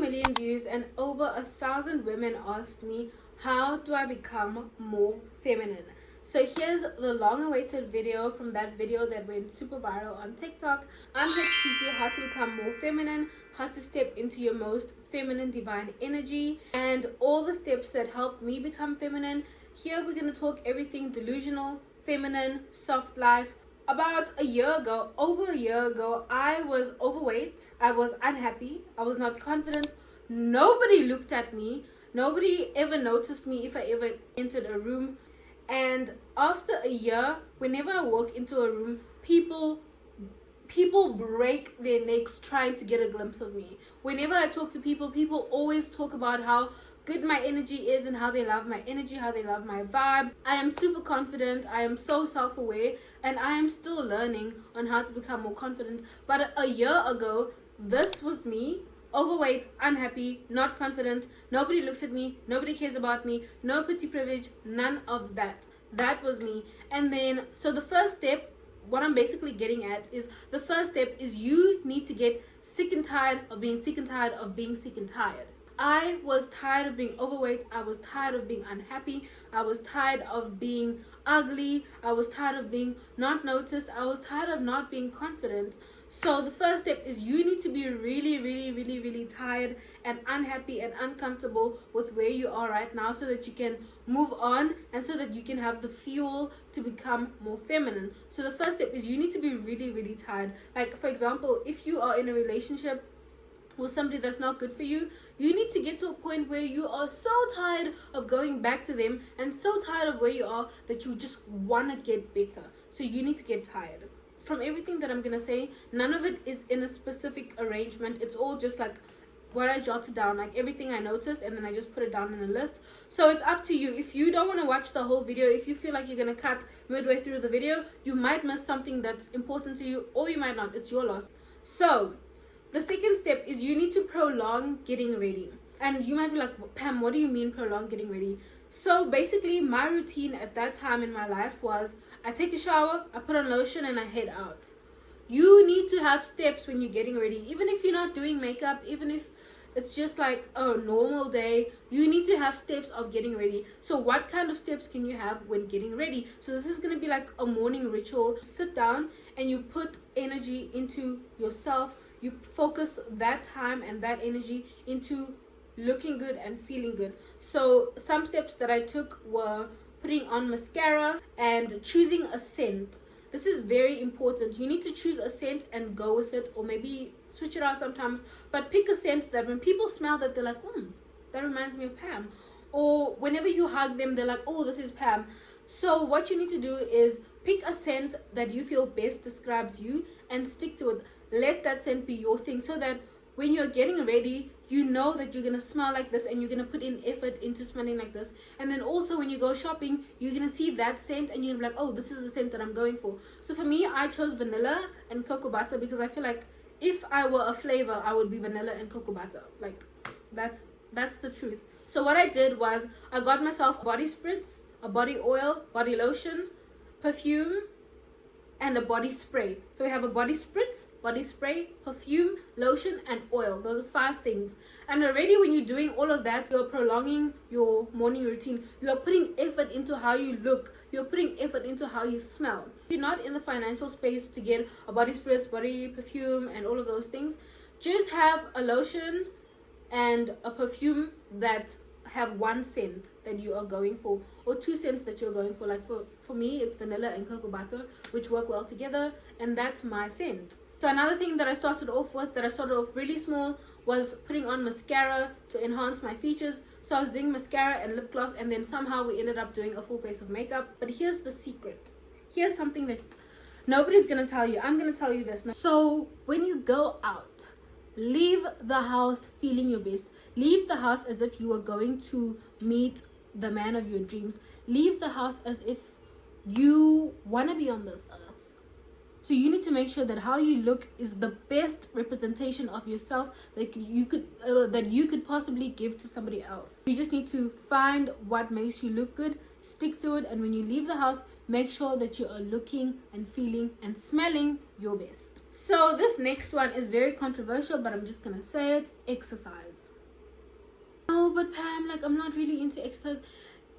million views and over 1,000 women asked me, how do I become more feminine? So here's the long-awaited video from that video that went super viral on TikTok. I'm here to teach you how to become more feminine, how to step into your most feminine divine energy, and all the steps that helped me become feminine. Here we're going to talk everything delusional, feminine, soft life. About a year ago, over a year ago, I was overweight. I was unhappy. I was not confident. Nobody looked at me. Nobody ever noticed me if I ever entered a room. And after a year, whenever I walk into a room, people break their necks trying to get a glimpse of me. Whenever I talk to people, people always talk about how good my energy is and how they love my energy, how they love my vibe. I am super confident. I am so self-aware, and I am still learning on how to become more confident. But a year ago, this was me. Overweight, unhappy, not confident, nobody looks at me, nobody cares about me, no pretty privilege, none of that. That was me. And then, so the first step, what I'm basically getting at is, the first step is you need to get sick and tired of being sick and tired of being sick and tired. I was tired of being overweight. I was tired of being unhappy. I was tired of being ugly. I was tired of being not noticed. I was tired of not being confident. So the first step is you need to be really tired and unhappy and uncomfortable with where you are right now, so that you can move on and so that you can have the fuel to become more feminine. So the first step is you need to be really tired. Like, for example, if you are in a relationship with somebody that's not good for you, you need to get to a point where you are so tired of going back to them and so tired of where you are that you just want to get better. So you need to get tired. From everything that I'm going to say, none of it is in a specific arrangement. It's all just like what I jotted down, like everything I noticed, and then I just put it down in a list. So it's up to you. If you don't want to watch the whole video, if you feel like you're going to cut midway through the video, you might miss something that's important to you, or you might not. It's your loss. So the second step is you need to prolong getting ready. And you might be like, Pam, what do you mean prolong getting ready? So basically, my routine at that time in my life was I take a shower, I put on lotion, and I head out. You need to have steps when you're getting ready. Even if you're not doing makeup, even if it's just like a normal day, you need to have steps of getting ready. So what kind of steps can you have when getting ready? So this is going to be like a morning ritual. Sit down and you put energy into yourself. You focus that time and that energy into looking good and feeling good. So some steps that I took were putting on mascara and choosing a scent. This is very important. You need to choose a scent and go with it, or maybe switch it out sometimes, but pick a scent that when people smell that, they're like, that reminds me of Pam. Or whenever you hug them, they're like, oh, this is Pam. So what you need to do is pick a scent that you feel best describes you and stick to it. Let that scent be your thing, so that when you're getting ready, you know that you're going to smell like this and you're going to put in effort into smelling like this. And then also when you go shopping, you're going to see that scent and you're going to be like, oh, this is the scent that I'm going for. So for me, I chose vanilla and cocoa butter because I feel like if I were a flavor, I would be vanilla and cocoa butter. Like, that's the truth. So what I did was I got myself body spritz, a body oil, body lotion, perfume, and a body spray. So we have a body spritz, body spray, perfume, lotion, and oil. Those are 5 things. And already when you're doing all of that, you're prolonging your morning routine. You are putting effort into how you look. You're putting effort into how you smell. If you're not in the financial space to get a body spritz, body perfume, and all of those things, just have a lotion and a perfume that have 1 scent that you are going for, or 2 scents that you're going for. Like for me, it's vanilla and cocoa butter, which work well together, and that's my scent. So another thing that I started off really small, was putting on mascara to enhance my features. So I was doing mascara and lip gloss, and then somehow we ended up doing a full face of makeup. But here's the secret. Here's something that nobody's gonna tell you. I'm gonna tell you this now. So when you go out, leave the house feeling your best. Leave the house as if you are going to meet the man of your dreams. Leave the house as if you want to be on this earth. So you need to make sure that how you look is the best representation of yourself that you could possibly give to somebody else. You just need to find what makes you look good, stick to it, and when you leave the house, make sure that you are looking and feeling and smelling your best. So this next one is very controversial, but I'm just gonna say it: exercise. Oh, but Pam, like, I'm not really into exercise.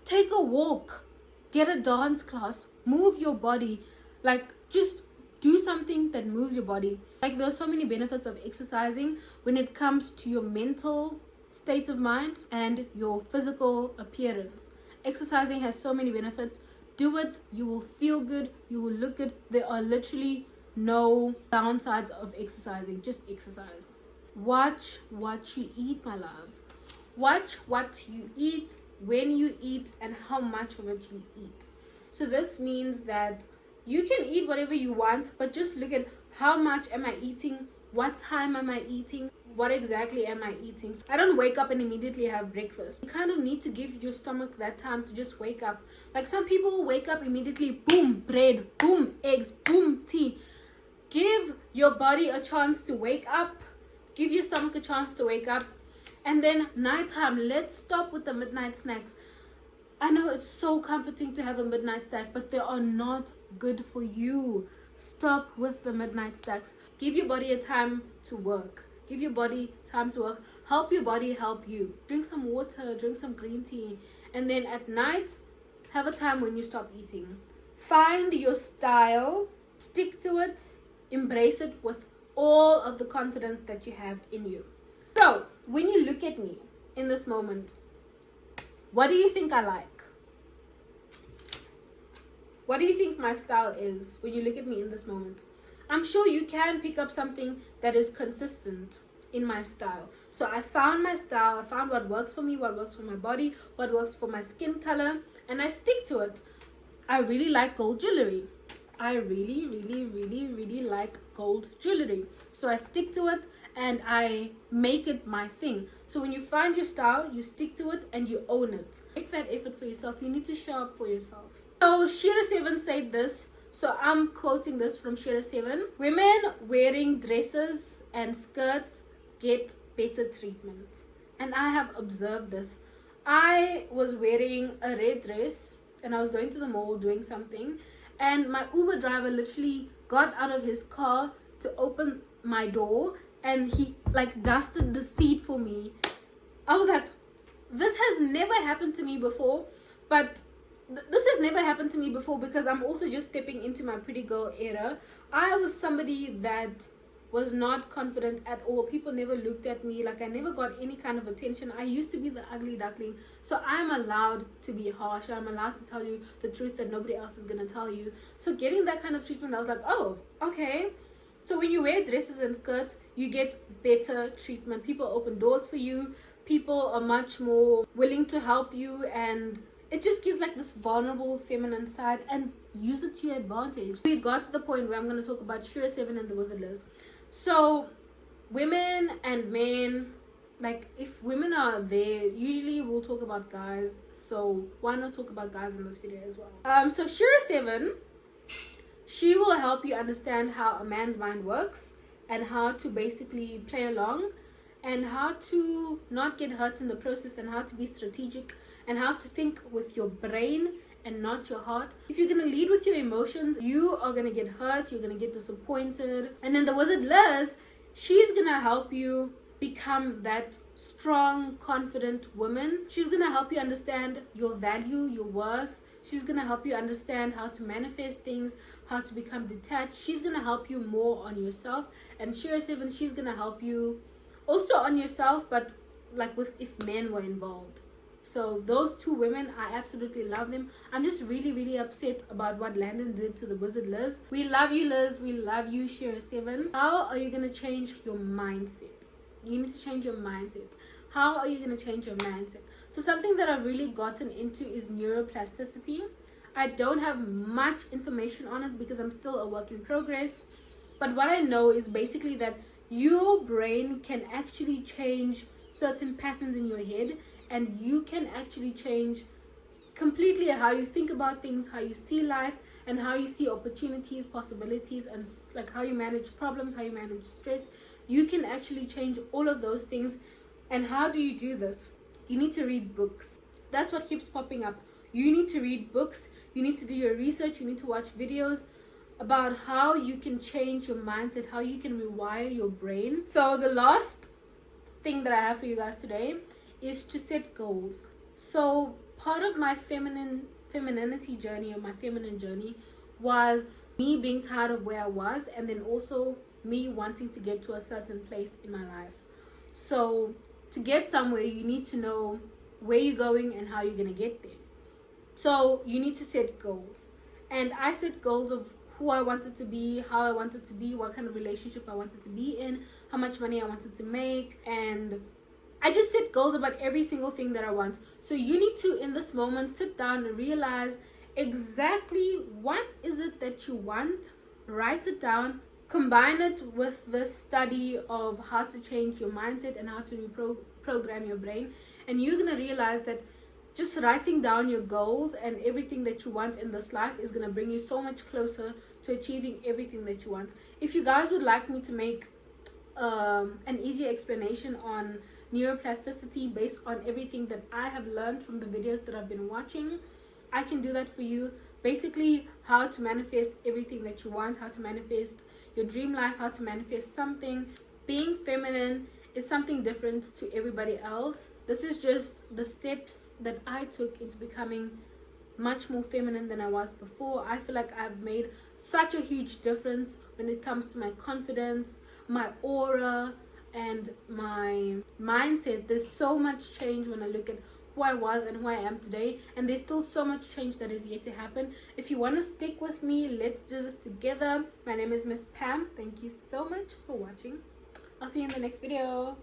Take a walk, get a dance class, move your body, like, just do something that moves your body. Like, there's so many benefits of exercising when it comes to your mental state of mind and your physical appearance. Exercising has so many benefits. Do it, you will feel good, you will look good. There are literally no downsides of exercising. Just exercise. Watch what you eat, my love. Watch what you eat, when you eat, and how much of it you eat. So this means that you can eat whatever you want, but just look at how much am I eating, what time am I eating, what exactly am I eating. So I don't wake up and immediately have breakfast. You kind of need to give your stomach that time to just wake up. Like, some people wake up immediately, boom, bread, boom, eggs, boom, tea. Give your body a chance to wake up. Give your stomach a chance to wake up. And then nighttime, let's stop with the midnight snacks. I know it's so comforting to have a midnight snack, but they are not good for you. Stop with the midnight snacks. Give your body a time to work. Give your body time to work. Help your body help you. Drink some water, drink some green tea. And then at night, have a time when you stop eating. Find your style. Stick to it. Embrace it with all of the confidence that you have in you. So, when you look at me in this moment, what do you think I like? What do you think my style is when you look at me in this moment? I'm sure you can pick up something that is consistent in my style. So I found my style. I found what works for me, what works for my body, what works for my skin color, and I stick to it. I really like gold jewelry. I really like gold jewelry. So I stick to it and I make it my thing. So when you find your style, you stick to it and you own it. Make that effort for yourself. You need to show up for yourself. So Shira7 said this. So I'm quoting this from Shira7. Women wearing dresses and skirts get better treatment. And I have observed this. I was wearing a red dress and I was going to the mall doing something. And my Uber driver literally got out of his car to open my door. And he like dusted the seat for me. I was like, this has never happened to me before. But this has never happened to me before because I'm also just stepping into my pretty girl era. I was somebody that was not confident at all. People never looked at me. Like, I never got any kind of attention. I used to be the ugly duckling. So I'm allowed to be harsh. I'm allowed to tell you the truth that nobody else is going to tell you. So getting that kind of treatment, I was like, oh, okay. So when you wear dresses and skirts, you get better treatment. People open doors for you. People are much more willing to help you. And it just gives like this vulnerable feminine side, and use it to your advantage. We got to the point where I'm going to talk about Shira7 and the Wizard Liz. So women and men, like if women are there, usually we'll talk about guys. So why not talk about guys in this video as well? So Shira7, she will help you understand how a man's mind works and how to basically play along and how to not get hurt in the process and how to be strategic and how to think with your brain and not your heart. If you're going to lead with your emotions, you are going to get hurt, you're going to get disappointed. And then the Wizard Liz, she's going to help you become that strong, confident woman. She's going to help you understand your value, your worth. She's going to help you understand how to manifest things, how to become detached. She's going to help you more on yourself. And Shira7, she's going to help you also on yourself, but like with if men were involved. So those two women, I absolutely love them. I'm just really upset about what Landon did to the Wizard Liz. We love you, Liz. We love you, Shira7. How are you going to change your mindset? You need to change your mindset. How are you going to change your mindset? So something that I've really gotten into is neuroplasticity. I don't have much information on it because I'm still a work in progress. But what I know is basically that your brain can actually change certain patterns in your head, and you can actually change completely how you think about things, how you see life, and how you see opportunities, possibilities, and like how you manage problems, how you manage stress. You can actually change all of those things. And how do you do this? You need to read books. That's what keeps popping up. You need to read books. You need to do your research. You need to watch videos about how you can change your mindset, how you can rewire your brain. So the last thing that I have for you guys today is to set goals. So part of my femininity journey, or my feminine journey, was me being tired of where I was, and then also me wanting to get to a certain place in my life. So to get somewhere, you need to know where you're going and how you're going to get there. So you need to set goals. And I set goals of who I wanted to be, how I wanted to be, what kind of relationship I wanted to be in, how much money I wanted to make, and I just set goals about every single thing that I want. So you need to, in this moment, sit down and realize exactly what is it that you want, write it down, combine it with the study of how to change your mindset and how to reprogram your brain, and you're going to realize that just writing down your goals and everything that you want in this life is going to bring you so much closer to achieving everything that you want. If you guys would like me to make an easier explanation on neuroplasticity based on everything that I have learned from the videos that I've been watching, I can do that for you. Basically, how to manifest everything that you want, how to manifest your dream life, how to manifest something. Being feminine is something different to everybody else. This is just the steps that I took into becoming much more feminine than I was before. I feel like I've made such a huge difference when it comes to my confidence, my aura, and my mindset. There's so much change when I look at who I was and who I am today, and there's still so much change that is yet to happen. If you want to stick with me, let's do this together. My name is Miss Pam. Thank you so much for watching. I'll see you in the next video.